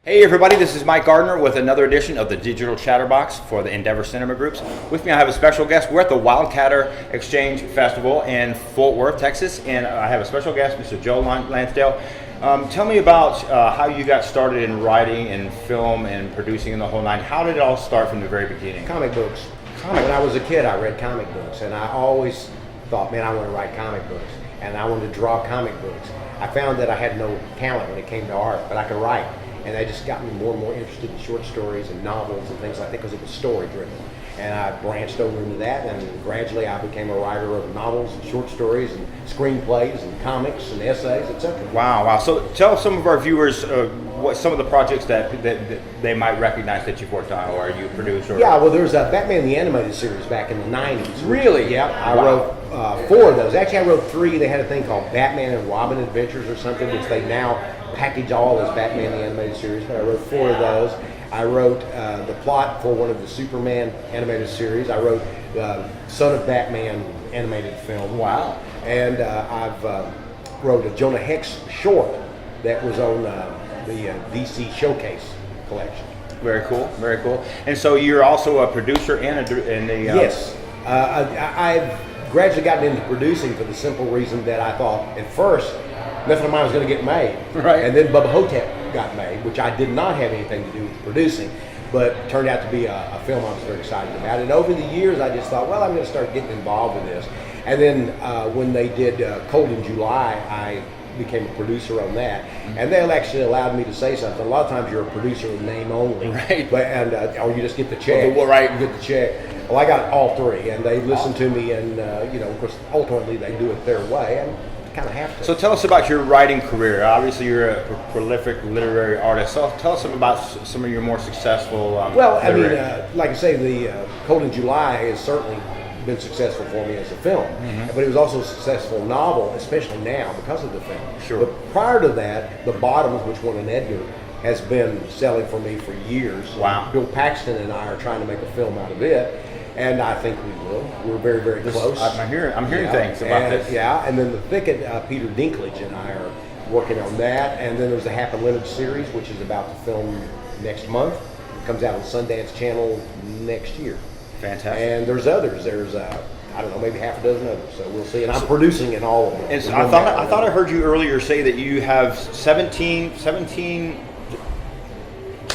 Hey everybody, this is Mike Gardner with another edition of the Digital Chatterbox for the Endeavor Cinema Groups. With me I have a special guest. We're at the Wildcatter Exchange Festival in Fort Worth, Texas, and I have a special guest, Mr. Joe Lansdale. Tell me about how you got started in writing and film and producing in the whole nine. How did it all start from the very beginning? Comic books. When I was a kid, I read comic books, and I always thought, man, I want to write comic books, and I wanted to draw comic books. I found that I had no talent when it came to art, but I could write. And that just got me more and more interested in short stories and novels and things like that because it was story driven. And I branched over into that, and gradually I became a writer of novels and short stories and screenplays and comics and essays, etc. Wow. So tell some of our viewers what some of the projects that they might recognize that you've worked on, or are you produced? Or... Yeah, well, there's a Batman the Animated Series back in the 90s. Really? Yeah, I wrote 4 of those. Actually, I wrote 3. They had a thing called Batman and Robin Adventures or something, which they now package all as Batman the Animated Series, but I wrote 4 of those. I wrote the plot for one of the Superman animated series. I wrote Son of Batman animated film. Wow. And I've wrote a Jonah Hex short that was on the DC Showcase collection. Very cool, very cool. And so you're also a producer and Yes. I've gradually gotten into producing for the simple reason that I thought at first nothing of mine was going to get made. Right. And then Bubba Hotep got made, which I did not have anything to do with producing, but it turned out to be a film I was very excited about. And over the years, I just thought, well, I'm going to start getting involved with this. And then when they did Cold in July, I became a producer on that. And they actually allowed me to say something. A lot of times you're a producer in name only. Right. But, or you just get the check. Well, right. You get the check. Well, I got all 3, and they listened to me, and, of course, ultimately they do it their way. And kind of have to. So tell us about your writing career. Obviously, you're a prolific literary artist. So tell us about some of your more successful. Like I say, the Cold in July has certainly been successful for me as a film, but it was also a successful novel, especially now because of the film. Sure. But prior to that, The Bottoms, which won an Edgar, has been selling for me for years. Wow. Bill Paxton and I are trying to make a film out of it. And I think we will. We're very, very close. I'm hearing things about this. Yeah, and then The Thicket, Peter Dinklage and I are working on that. And then there's the Happy Leonard series, which is about to film next month. It comes out on Sundance Channel next year. Fantastic. And there's others. There's, I don't know, maybe half a dozen others. So we'll see. And I'm producing in all of them. And so I thought I heard you earlier say that you have 17. Tell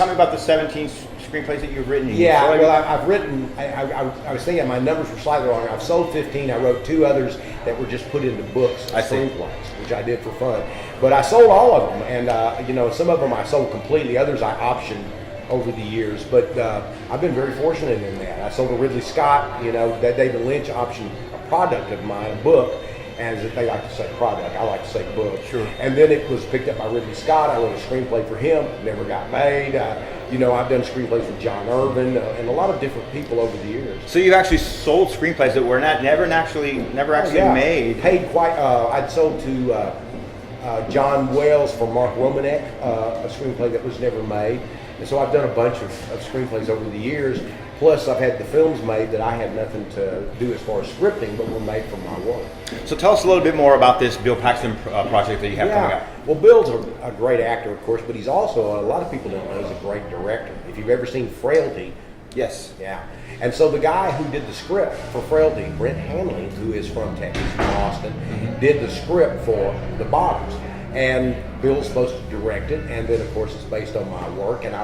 me about the 17 screenplays that you've written. Yeah, I've written, I was thinking my numbers were slightly wrong. I've sold 15. I wrote 2 others that were just put into books, screenplays, which I did for fun. But I sold all of them, and some of them I sold completely. Others I optioned over the years. But I've been very fortunate in that. I sold to Ridley Scott. That David Lynch optioned a product of mine, a book. As if they like to say product, I like to say book. Sure. And then it was picked up by Ridley Scott. I wrote a screenplay for him. Never got made. I've done screenplays for John Irvin and a lot of different people over the years. So you actually sold screenplays that were never actually made. Paid quite. I'd sold to John Wells for Mark Romanek, a screenplay that was never made. And so I've done a bunch of screenplays over the years. Plus, I've had the films made that I had nothing to do as far as scripting, but were made from my work. So tell us a little bit more about this Bill Paxton project that you have coming up. Well, Bill's a great actor, of course, but he's also, a lot of people don't know, he's a great director. If you've ever seen Frailty. Yes. Yeah. And so the guy who did the script for Frailty, Brent Hanley, who is from Texas, from Austin, did the script for The Bottoms. And Bill's supposed to direct it, and then, of course, it's based on my work, and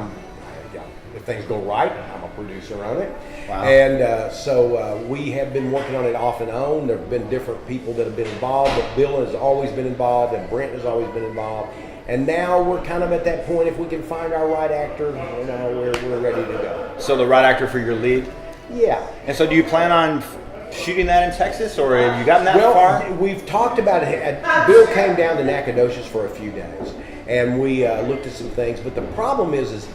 if things go right, I'm a producer on it. Wow. And so we have been working on it off and on. There have been different people that have been involved, but Bill has always been involved, and Brent has always been involved. And now we're kind of at that point, if we can find our right actor, we're ready to go. So the right actor for your lead? Yeah. And so do you plan on shooting that in Texas, or have you gotten that far? Well, we've talked about it. Bill came down to Nacogdoches for a few days, and we looked at some things. But the problem is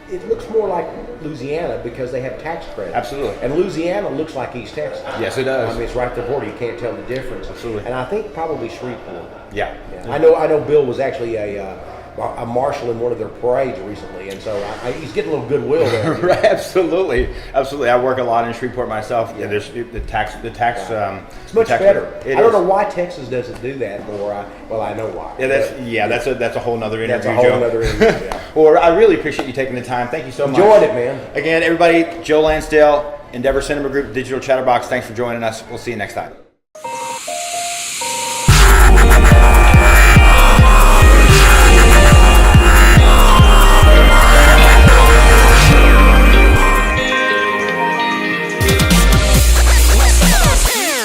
it looks more like Louisiana because they have tax credits. Absolutely. And Louisiana looks like East Texas. Yes, it does. I mean, it's right at the border. You can't tell the difference. Absolutely. And I think probably Shreveport. Yeah. I know Bill was actually a marshal in one of their parades recently, and so he's getting a little goodwill there. Right, absolutely. I work a lot in Shreveport myself. Yeah, there's the tax. It's much tax better. It I don't is. know why Texas doesn't do that more. Well, I know why. Yeah, that's a whole nother interview. That's a whole Joe. nother interview. Yeah. Well, I really appreciate you taking the time. Thank you so much. Enjoyed it, man. Again, everybody, Joe Lansdale, Endeavor Cinema Group, Digital Chatterbox. Thanks for joining us. We'll see you next time.